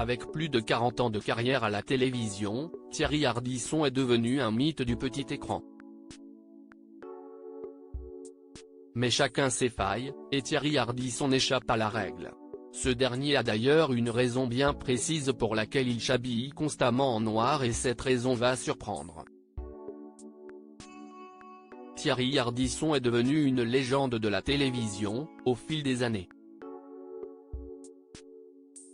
Avec plus de 40 ans de carrière à la télévision, Thierry Ardisson est devenu un mythe du petit écran. Mais chacun ses failles, et Thierry Ardisson n'échappe à la règle. Ce dernier a d'ailleurs une raison bien précise pour laquelle il s'habille constamment en noir et cette raison va surprendre. Thierry Ardisson est devenu une légende de la télévision, au fil des années.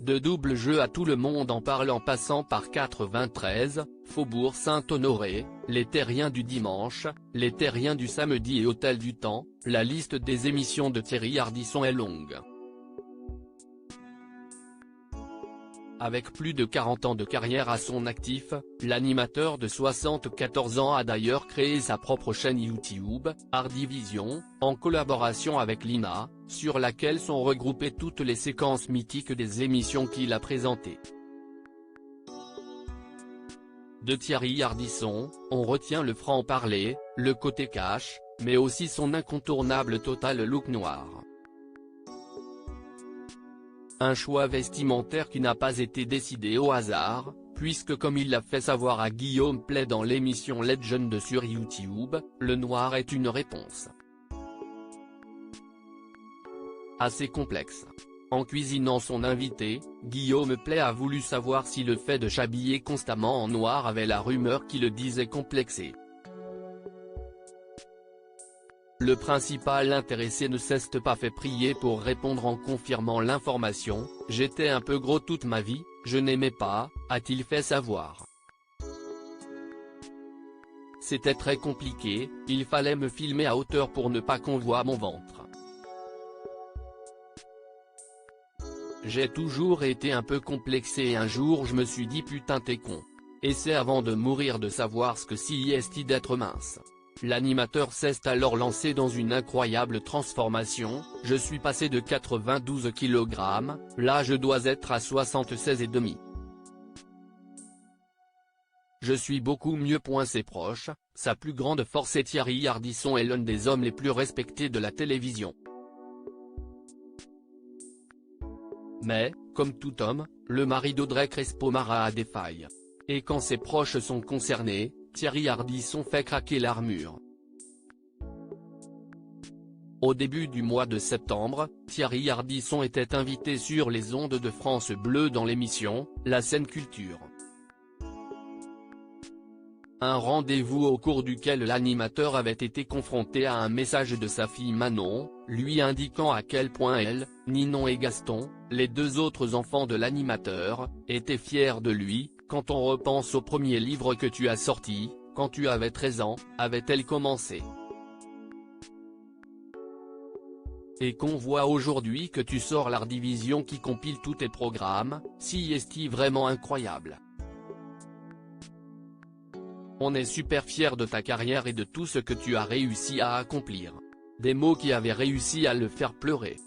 De Double Jeu à Tout le monde en parle en passant par 93, Faubourg Saint-Honoré, Les Terriens du dimanche, Les Terriens du samedi et Hôtel du Temps, la liste des émissions de Thierry Ardisson est longue. Avec plus de 40 ans de carrière à son actif, l'animateur de 74 ans a d'ailleurs créé sa propre chaîne YouTube, Ardivision, en collaboration avec l'INA, sur laquelle sont regroupées toutes les séquences mythiques des émissions qu'il a présentées. De Thierry Ardisson, on retient le franc-parler, le côté cash, mais aussi son incontournable total look noir. Un choix vestimentaire qui n'a pas été décidé au hasard, puisque comme il l'a fait savoir à Guillaume Play dans l'émission Legend sur YouTube, le noir est une réponse assez complexe. En cuisinant son invité, Guillaume Play a voulu savoir si le fait de s'habiller constamment en noir avait la rumeur qui le disait complexé. Le principal intéressé ne s'est pas fait prier pour répondre en confirmant l'information, « J'étais un peu gros toute ma vie, je n'aimais pas », a-t-il fait savoir. C'était très compliqué, il fallait me filmer à hauteur pour ne pas qu'on voie mon ventre. J'ai toujours été un peu complexé et un jour je me suis dit putain t'es con. Et c'est avant de mourir de savoir ce que c'est d'être mince. L'animateur s'est alors lancé dans une incroyable transformation, je suis passé de 92 kg, là je dois être à 76,5. Je suis beaucoup mieux. Ses proches, sa plus grande force est Thierry Ardisson est l'un des hommes les plus respectés de la télévision. Mais, comme tout homme, le mari d'Audrey Crespo-Mara a des failles. Et quand ses proches sont concernés, Thierry Ardisson fait craquer l'armure. Au début du mois de septembre, Thierry Ardisson était invité sur les ondes de France Bleu dans l'émission, La Scène Culture. Un rendez-vous au cours duquel l'animateur avait été confronté à un message de sa fille Manon, lui indiquant à quel point elle, Ninon et Gaston, les deux autres enfants de l'animateur, étaient fiers de lui. Quand on repense au premier livre que tu as sorti, quand tu avais 13 ans, avait-elle commencé. Et qu'on voit aujourd'hui que tu sors l'Ardivision qui compile tous tes programmes, si est-il vraiment incroyable. On est super fiers de ta carrière et de tout ce que tu as réussi à accomplir. Des mots qui avaient réussi à le faire pleurer.